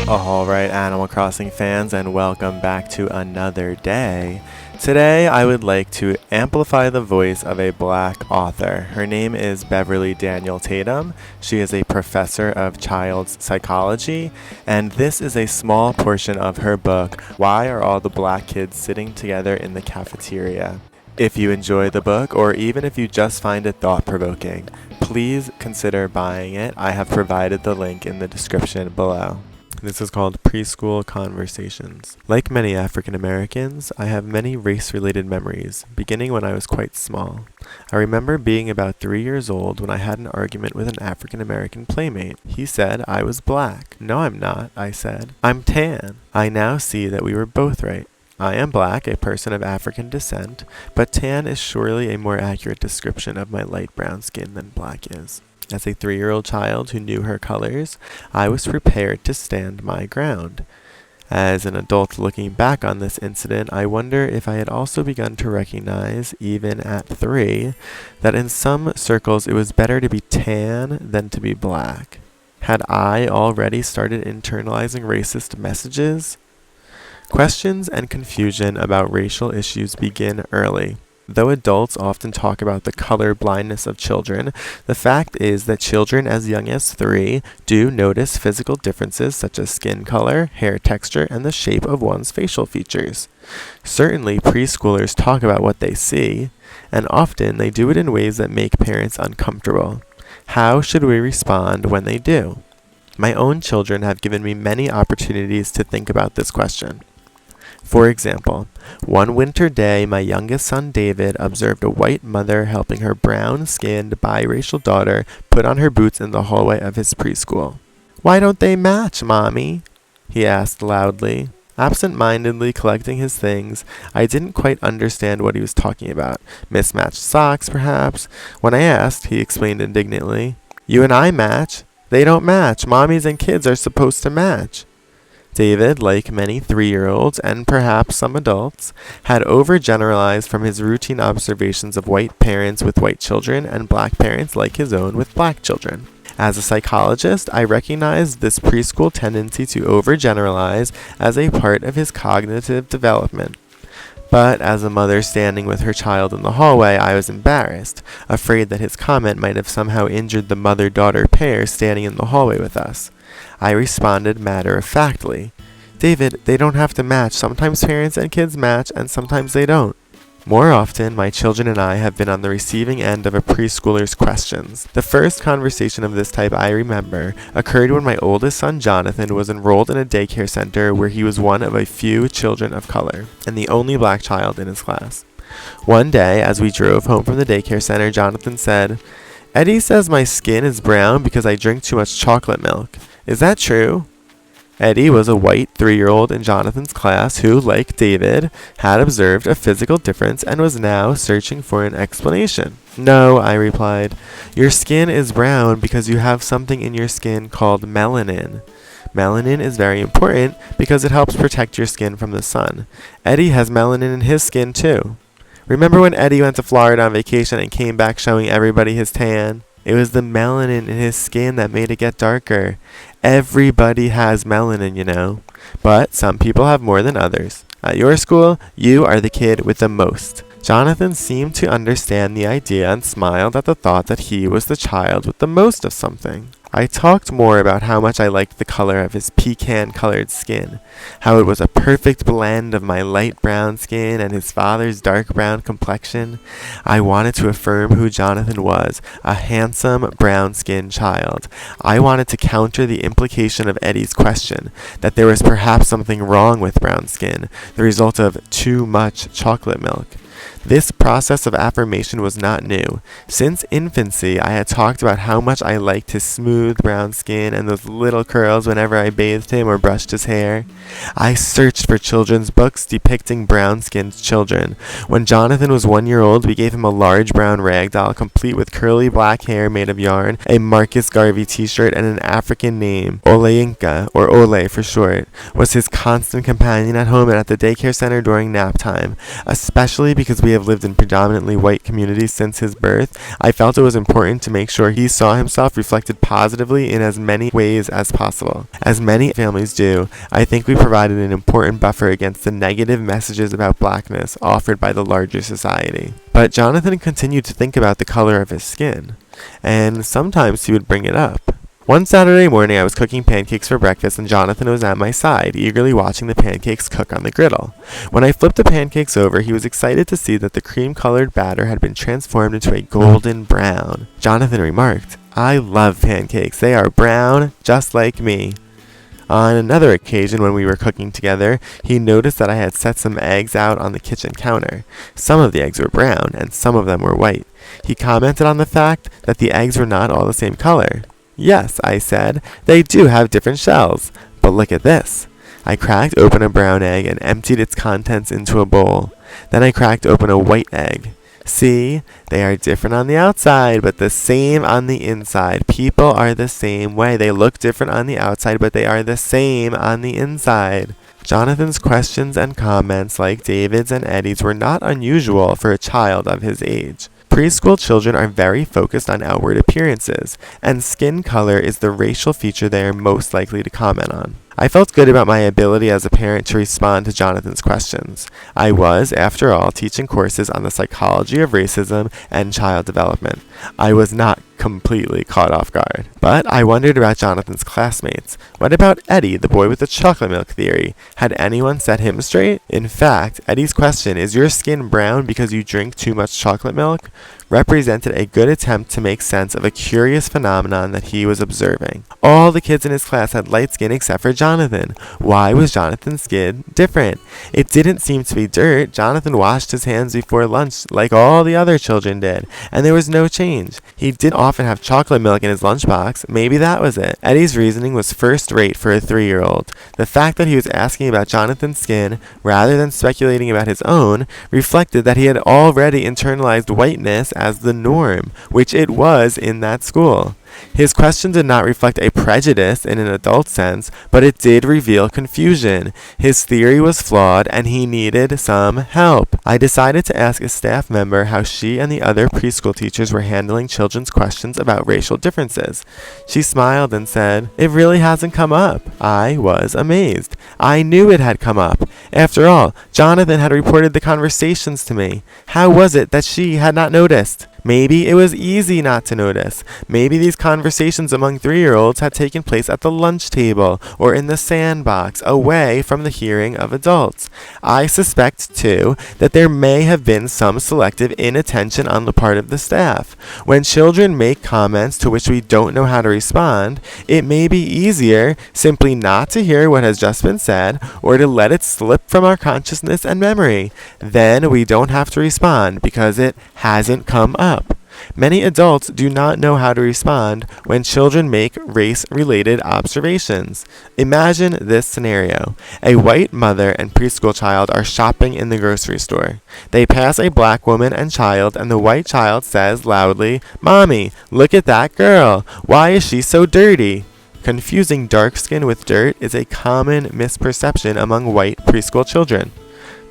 Alright, Animal Crossing fans, and welcome back to another day. Today, I would like to amplify the voice of a Black author. Her name is Beverly Daniel Tatum. She is a professor of child's psychology, and this is a small portion of her book, Why Are All the Black Kids Sitting Together in the Cafeteria? If you enjoy the book, or even if you just find it thought-provoking, please consider buying it. I have provided the link in the description below. This is called Preschool Conversations. Like many African Americans, I have many race-related memories, beginning when I was quite small. I remember being about 3 years old when I had an argument with an African American playmate. He said I was black. No, I'm not, I said. I'm tan. I now see that we were both right. I am black, a person of African descent, but tan is surely a more accurate description of my light brown skin than black is. As a 3-year-old child who knew her colors, I was prepared to stand my ground. As an adult looking back on this incident, I wonder if I had also begun to recognize, even at 3, that in some circles it was better to be tan than to be black. Had I already started internalizing racist messages? Questions and confusion about racial issues begin early. Though adults often talk about the color blindness of children, the fact is that children as young as 3 do notice physical differences such as skin color, hair texture, and the shape of one's facial features. Certainly, preschoolers talk about what they see, and often they do it in ways that make parents uncomfortable. How should we respond when they do? My own children have given me many opportunities to think about this question. For example, one winter day, my youngest son David observed a white mother helping her brown-skinned biracial daughter put on her boots in the hallway of his preschool. "Why don't they match, Mommy?" he asked loudly. Absent-mindedly collecting his things, I didn't quite understand what he was talking about. Mismatched socks, perhaps? When I asked, he explained indignantly, "You and I match. They don't match. Mommies and kids are supposed to match." David, like many 3-year-olds, and perhaps some adults, had overgeneralized from his routine observations of white parents with white children and black parents like his own with black children. As a psychologist, I recognized this preschool tendency to overgeneralize as a part of his cognitive development. But as a mother standing with her child in the hallway, I was embarrassed, afraid that his comment might have somehow injured the mother-daughter pair standing in the hallway with us. I responded matter-of-factly, "David, they don't have to match. Sometimes parents and kids match, and sometimes they don't." More often, my children and I have been on the receiving end of a preschooler's questions. The first conversation of this type I remember occurred when my oldest son Jonathan was enrolled in a daycare center where he was one of a few children of color, and the only black child in his class. One day, as we drove home from the daycare center, Jonathan said, "Eddie says my skin is brown because I drink too much chocolate milk. Is that true?" Eddie was a white 3-year-old in Jonathan's class who, like David, had observed a physical difference and was now searching for an explanation. "No," I replied. "Your skin is brown because you have something in your skin called melanin. Melanin is very important because it helps protect your skin from the sun. Eddie has melanin in his skin too. Remember when Eddie went to Florida on vacation and came back showing everybody his tan? It was the melanin in his skin that made it get darker. Everybody has melanin, you know. But some people have more than others. At your school, you are the kid with the most." Jonathan seemed to understand the idea and smiled at the thought that he was the child with the most of something. I talked more about how much I liked the color of his pecan-colored skin, how it was a perfect blend of my light brown skin and his father's dark brown complexion. I wanted to affirm who Jonathan was, a handsome, brown-skinned child. I wanted to counter the implication of Eddie's question, that there was perhaps something wrong with brown skin, the result of too much chocolate milk. This process of affirmation was not new. Since infancy, I had talked about how much I liked his smooth brown skin and those little curls whenever I bathed him or brushed his hair. I searched for children's books depicting brown-skinned children. When Jonathan was 1 year old, we gave him a large brown rag doll complete with curly black hair made of yarn, a Marcus Garvey t-shirt, and an African name. Oleinka, or Ole for short, was his constant companion at home and at the daycare center during nap time, especially because because we have lived in predominantly white communities since his birth, I felt it was important to make sure he saw himself reflected positively in as many ways as possible. As many families do, I think we provided an important buffer against the negative messages about blackness offered by the larger society. But Jonathan continued to think about the color of his skin, and sometimes he would bring it up. One Saturday morning, I was cooking pancakes for breakfast, and Jonathan was at my side, eagerly watching the pancakes cook on the griddle. When I flipped the pancakes over, he was excited to see that the cream-colored batter had been transformed into a golden brown. Jonathan remarked, "I love pancakes. They are brown, just like me." On another occasion, when we were cooking together, he noticed that I had set some eggs out on the kitchen counter. Some of the eggs were brown, and some of them were white. He commented on the fact that the eggs were not all the same color. "Yes," I said, "they do have different shells. But look at this." I cracked open a brown egg and emptied its contents into a bowl. Then I cracked open a white egg. "See, they are different on the outside, but the same on the inside. People are the same way. They look different on the outside, but they are the same on the inside." Jonathan's questions and comments, like David's and Eddie's, were not unusual for a child of his age. Preschool children are very focused on outward appearances, and skin color is the racial feature they are most likely to comment on. I felt good about my ability as a parent to respond to Jonathan's questions. I was, after all, teaching courses on the psychology of racism and child development. I was not completely caught off guard. But I wondered about Jonathan's classmates. What about Eddie, the boy with the chocolate milk theory? Had anyone set him straight? In fact, Eddie's question, "Is your skin brown because you drink too much chocolate milk?" represented a good attempt to make sense of a curious phenomenon that he was observing. All the kids in his class had light skin except for Jonathan. Why was Jonathan's skin different? It didn't seem to be dirt. Jonathan washed his hands before lunch like all the other children did, and there was no change. He did often have chocolate milk in his lunchbox. Maybe that was it. Eddie's reasoning was first rate for a 3-year-old. The fact that he was asking about Jonathan's skin, rather than speculating about his own, reflected that he had already internalized whiteness as the norm, which it was in that school. His question did not reflect a prejudice in an adult sense, but it did reveal confusion. His theory was flawed, and he needed some help. I decided to ask a staff member how she and the other preschool teachers were handling children's questions about racial differences. She smiled and said, "It really hasn't come up." I was amazed. I knew it had come up. After all, Jonathan had reported the conversations to me. How was it that she had not noticed? Maybe it was easy not to notice. Maybe these conversations among 3-year-olds had taken place at the lunch table or in the sandbox, away from the hearing of adults. I suspect, too, that there may have been some selective inattention on the part of the staff. When children make comments to which we don't know how to respond, it may be easier simply not to hear what has just been said or to let it slip from our consciousness and memory. Then we don't have to respond because it hasn't come up. Many adults do not know how to respond when children make race-related observations. Imagine this scenario. A white mother and preschool child are shopping in the grocery store. They pass a black woman and child, and the white child says loudly, "Mommy, look at that girl. Why is she so dirty?" Confusing dark skin with dirt is a common misperception among white preschool children.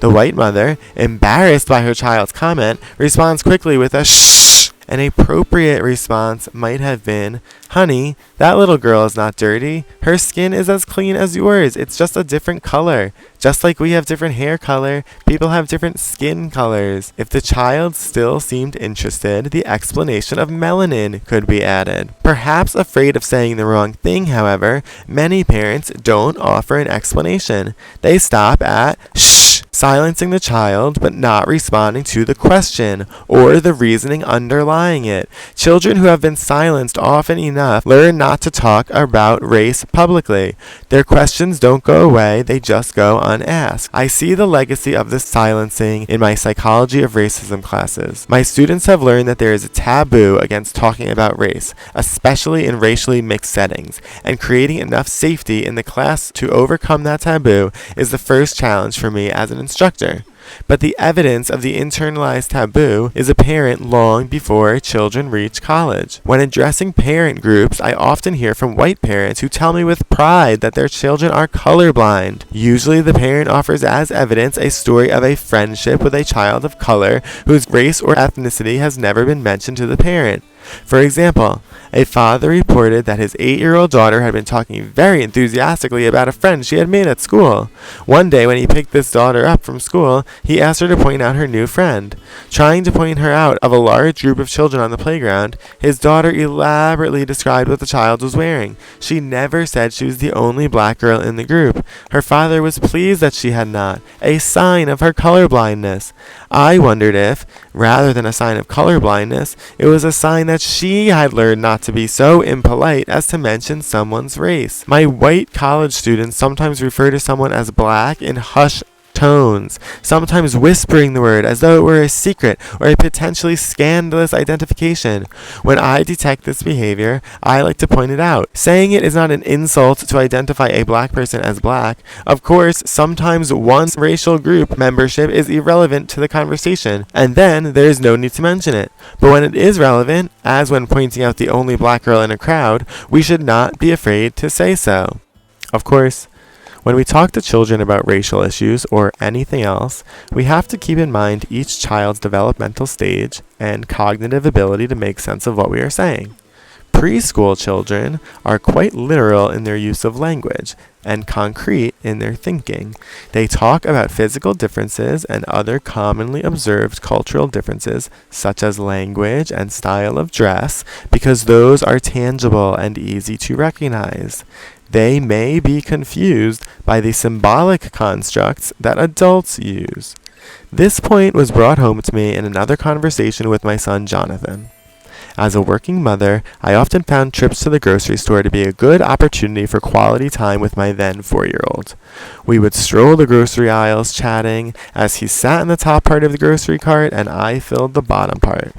The white mother, embarrassed by her child's comment, responds quickly with a shh. An appropriate response might have been, "Honey, that little girl is not dirty. Her skin is as clean as yours. It's just a different color. Just like we have different hair color, people have different skin colors." If the child still seemed interested, the explanation of melanin could be added. Perhaps afraid of saying the wrong thing, however, many parents don't offer an explanation. They stop at shh, silencing the child but not responding to the question or the reasoning underlying it. Children who have been silenced often enough learn not to talk about race publicly. Their questions don't go away, they just go unasked. I see the legacy of this silencing in my psychology of racism classes. My students have learned that there is a taboo against talking about race, especially in racially mixed settings, and creating enough safety in the class to overcome that taboo is the first challenge for me as an instructor. But the evidence of the internalized taboo is apparent long before children reach college. When addressing parent groups, I often hear from white parents who tell me with pride that their children are colorblind. Usually the parent offers as evidence a story of a friendship with a child of color whose race or ethnicity has never been mentioned to the parent. For example, a father reported that his 8-year-old daughter had been talking very enthusiastically about a friend she had made at school. One day when he picked this daughter up from school, he asked her to point out her new friend. Trying to point her out of a large group of children on the playground, his daughter elaborately described what the child was wearing. She never said she was the only black girl in the group. Her father was pleased that she had not, a sign of her colorblindness. I wondered if, rather than a sign of colorblindness, it was a sign that she had learned not to be so impolite as to mention someone's race. My white college students sometimes refer to someone as black in hushed tones, sometimes whispering the word as though it were a secret or a potentially scandalous identification. When I detect this behavior, I like to point it out. Saying it is not an insult to identify a black person as black. Of course, sometimes one's racial group membership is irrelevant to the conversation, and then there is no need to mention it. But when it is relevant, as when pointing out the only black girl in a crowd, we should not be afraid to say so. Of course, when we talk to children about racial issues or anything else, we have to keep in mind each child's developmental stage and cognitive ability to make sense of what we are saying. Preschool children are quite literal in their use of language and concrete in their thinking. They talk about physical differences and other commonly observed cultural differences, such as language and style of dress, because those are tangible and easy to recognize. They may be confused by the symbolic constructs that adults use. This point was brought home to me in another conversation with my son Jonathan. As a working mother, I often found trips to the grocery store to be a good opportunity for quality time with my then 4-year-old. We would stroll the grocery aisles chatting as he sat in the top part of the grocery cart and I filled the bottom part.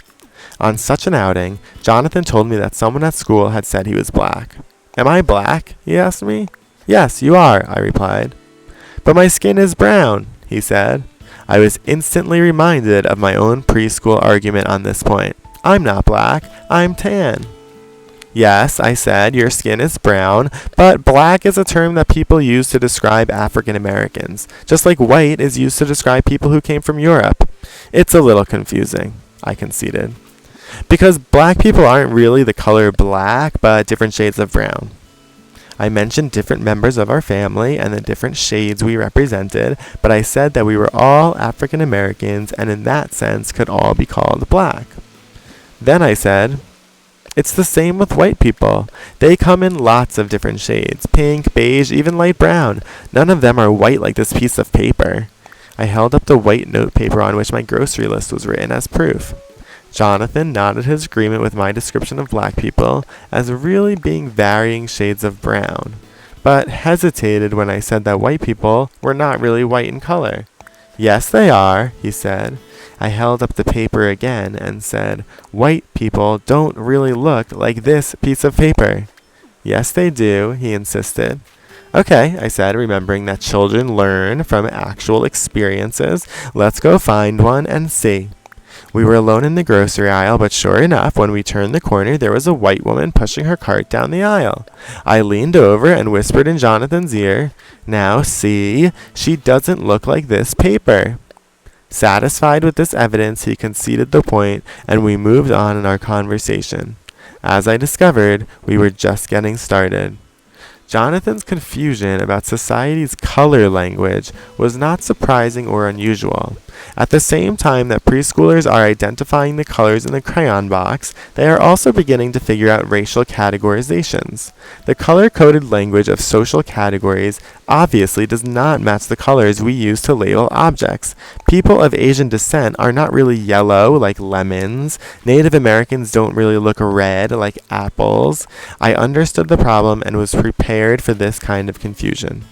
On such an outing, Jonathan told me that someone at school had said he was black. "Am I black?" he asked me. "Yes, you are," I replied. "But my skin is brown," he said. I was instantly reminded of my own preschool argument on this point. "I'm not black, I'm tan." "Yes," I said, "your skin is brown, but black is a term that people use to describe African Americans, just like white is used to describe people who came from Europe. It's a little confusing," I conceded. "Because black people aren't really the color black, but different shades of brown." I mentioned different members of our family and the different shades we represented, but I said that we were all African Americans and in that sense could all be called black. Then I said, "It's the same with white people. They come in lots of different shades, pink, beige, even light brown. None of them are white like this piece of paper." I held up the white notepaper on which my grocery list was written as proof. Jonathan nodded his agreement with my description of black people as really being varying shades of brown, but hesitated when I said that white people were not really white in color. "Yes, they are," he said. I held up the paper again and said, "White people don't really look like this piece of paper." "Yes, they do," he insisted. "Okay," I said, remembering that children learn from actual experiences. "Let's go find one and see." We were alone in the grocery aisle, but sure enough, when we turned the corner, there was a white woman pushing her cart down the aisle. I leaned over and whispered in Jonathan's ear, "Now see, she doesn't look like this paper." Satisfied with this evidence, he conceded the point, and we moved on in our conversation. As I discovered, we were just getting started. Jonathan's confusion about society's color language was not surprising or unusual. At the same time that preschoolers are identifying the colors in the crayon box, they are also beginning to figure out racial categorizations. The color-coded language of social categories obviously does not match the colors we use to label objects. People of Asian descent are not really yellow like lemons. Native Americans don't really look red like apples. I understood the problem and was prepared for this kind of confusion.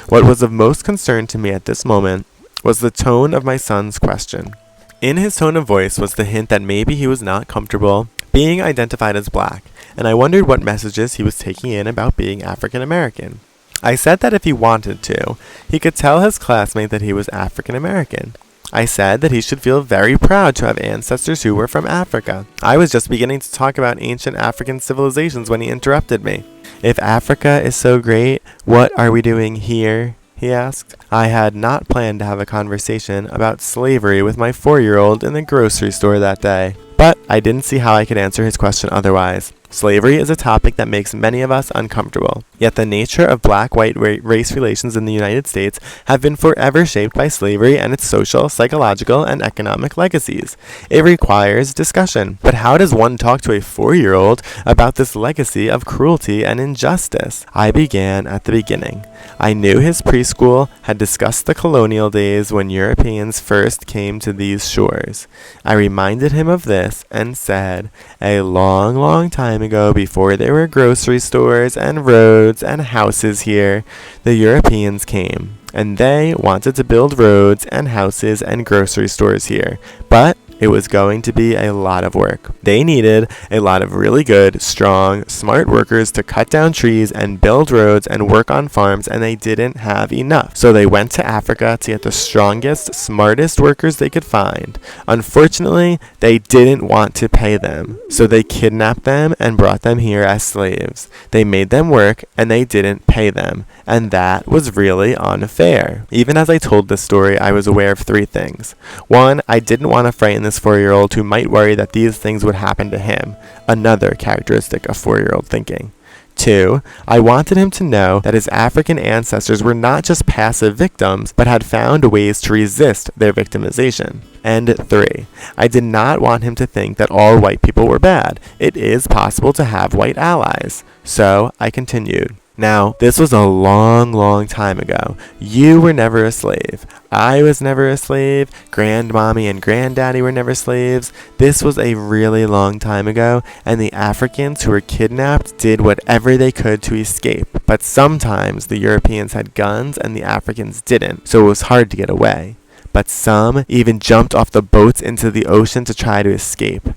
What was of most concern to me at this moment was the tone of my son's question. In his tone of voice was the hint that maybe he was not comfortable being identified as black, and I wondered what messages he was taking in about being African American. I said that if he wanted to, he could tell his classmate that he was African American. I said that he should feel very proud to have ancestors who were from Africa. I was just beginning to talk about ancient African civilizations when he interrupted me. If Africa is so great, what are we doing here? He asked. I had not planned to have a conversation about slavery with my 4-year-old in the grocery store that day, but I didn't see how I could answer his question otherwise. Slavery is a topic that makes many of us uncomfortable, yet the nature of black-white race relations in the United States have been forever shaped by slavery and its social, psychological, and economic legacies. It requires discussion. But how does one talk to a 4-year-old about this legacy of cruelty and injustice? I began at the beginning. I knew his preschool had discussed the colonial days when Europeans first came to these shores. I reminded him of this and said, a long, long time ago, before there were grocery stores and roads and houses here, the Europeans came, and they wanted to build roads and houses and grocery stores here, but it was going to be a lot of work. They needed a lot of really good, strong, smart workers to cut down trees and build roads and work on farms, and they didn't have enough. So they went to Africa to get the strongest, smartest workers they could find. Unfortunately, they didn't want to pay them, so they kidnapped them and brought them here as slaves. They made them work, and they didn't pay them, and that was really unfair. Even as I told this story, I was aware of 3 things. 1, I didn't want to frighten this 4-year-old who might worry that these things would happen to him, another characteristic of 4-year-old thinking. 2, I wanted him to know that his African ancestors were not just passive victims, but had found ways to resist their victimization. And 3, I did not want him to think that all white people were bad. It is possible to have white allies. So I continued. Now, this was a long, long time ago. You were never a slave. I was never a slave. Grandmommy and granddaddy were never slaves. This was a really long time ago, and the Africans who were kidnapped did whatever they could to escape. But sometimes the Europeans had guns and the Africans didn't, so it was hard to get away. But some even jumped off the boats into the ocean to try to escape.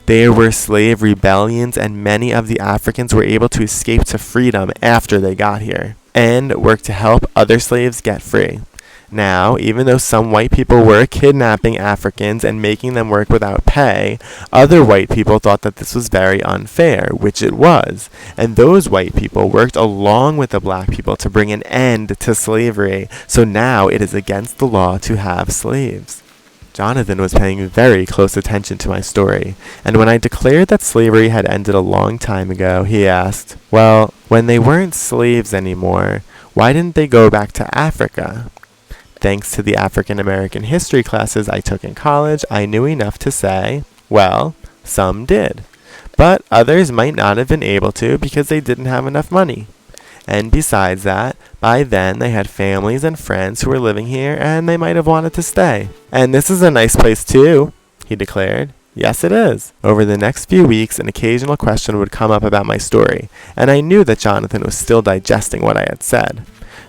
There were slave rebellions, and many of the Africans were able to escape to freedom after they got here, and worked to help other slaves get free. Now, even though some white people were kidnapping Africans and making them work without pay, other white people thought that this was very unfair, which it was, and those white people worked along with the black people to bring an end to slavery, so now it is against the law to have slaves. Jonathan was paying very close attention to my story, and when I declared that slavery had ended a long time ago, he asked, well, when they weren't slaves anymore, why didn't they go back to Africa? Thanks to the African American history classes I took in college, I knew enough to say, well, some did. But others might not have been able to because they didn't have enough money. And besides that, by then they had families and friends who were living here, and they might have wanted to stay. And this is a nice place too, he declared. Yes, it is. Over the next few weeks, an occasional question would come up about my story, and I knew that Jonathan was still digesting what I had said.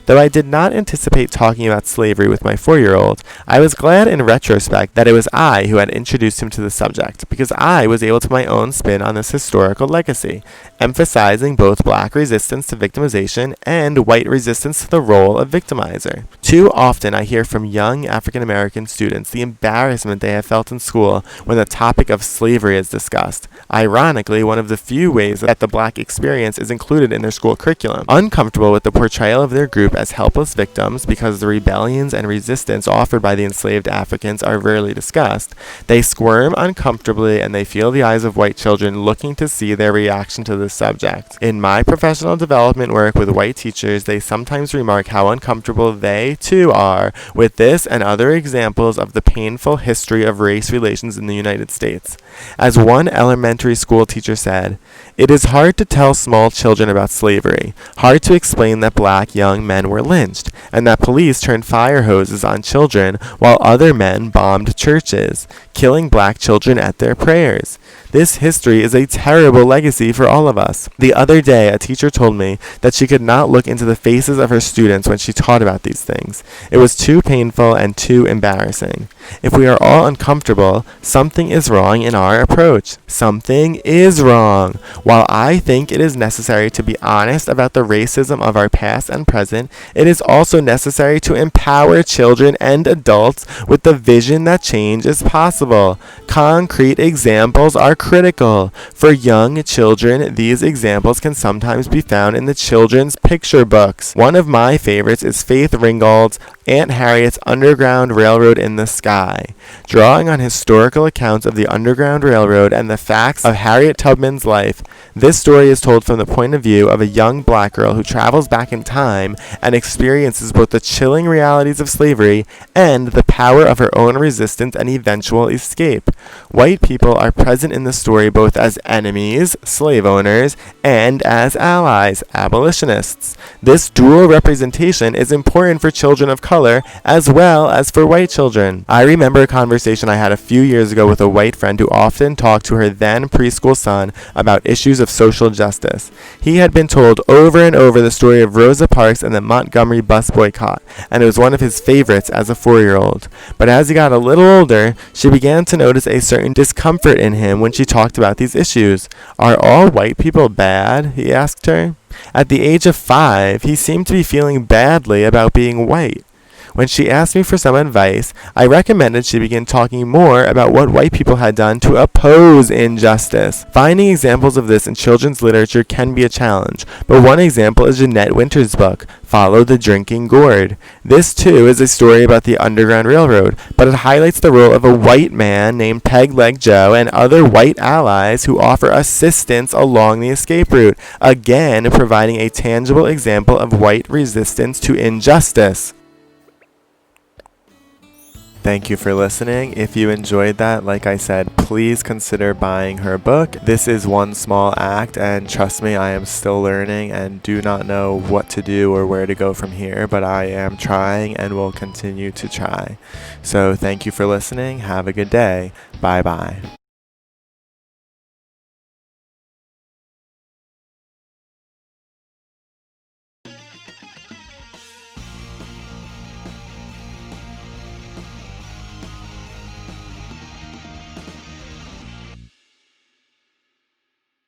Though I did not anticipate talking about slavery with my 4-year-old, I was glad in retrospect that it was I who had introduced him to the subject, because I was able to put my own spin on this historical legacy, emphasizing both black resistance to victimization and white resistance to the role of victimizer. Too often I hear from young African American students the embarrassment they have felt in school when the topic of slavery is discussed. Ironically, one of the few ways that the black experience is included in their school curriculum. Uncomfortable with the portrayal of their group as helpless victims because the rebellions and resistance offered by the enslaved Africans are rarely discussed, they squirm uncomfortably and they feel the eyes of white children looking to see their reaction to this subject. In my professional development work with white teachers, they sometimes remark how uncomfortable they too are with this and other examples of the painful history of race relations in the United States. As one elementary school teacher said, "It is hard to tell small children about slavery, hard to explain that black young young men were lynched, and that police turned fire hoses on children while other men bombed churches, killing black children at their prayers. This history is a terrible legacy for all of us. The other day, a teacher told me that she could not look into the faces of her students when she taught about these things. It was too painful and too embarrassing. If we are all uncomfortable, something is wrong in our approach. Something is wrong. While I think it is necessary to be honest about the racism of our past and present, it is also necessary to empower children and adults with the vision that change is possible. Concrete examples are critical. For young children, these examples can sometimes be found in the children's picture books. One of my favorites is Faith Ringgold's Aunt Harriet's Underground Railroad in the Sky. Drawing on historical accounts of the Underground Railroad and the facts of Harriet Tubman's life, this story is told from the point of view of a young black girl who travels back in time and experiences both the chilling realities of slavery and the power of her own resistance and eventual escape. White people are present in the story both as enemies, slave owners, and as allies, abolitionists. This dual representation is important for children of color as well as for white children. I remember a conversation I had a few years ago with a white friend who often talked to her then preschool son about issues of social justice. He had been told over and over the story of Rosa Parks and the Montgomery bus boycott, and it was one of his favorites as a 4-year-old. But as he got a little older, she began to notice a certain discomfort in him when she talked about these issues. "Are all white people bad?" he asked her. At the age of 5, he seemed to be feeling badly about being white. When she asked me for some advice, I recommended she begin talking more about what white people had done to oppose injustice. Finding examples of this in children's literature can be a challenge, but one example is Jeanette Winter's book, Follow the Drinking Gourd. This, too, is a story about the Underground Railroad, but it highlights the role of a white man named Peg Leg Joe and other white allies who offer assistance along the escape route, again providing a tangible example of white resistance to injustice. Thank you for listening. If you enjoyed that, like I said, please consider buying her book. This is one small act, and trust me, I am still learning and do not know what to do or where to go from here, but I am trying and will continue to try. So thank you for listening. Have a good day. Bye-bye.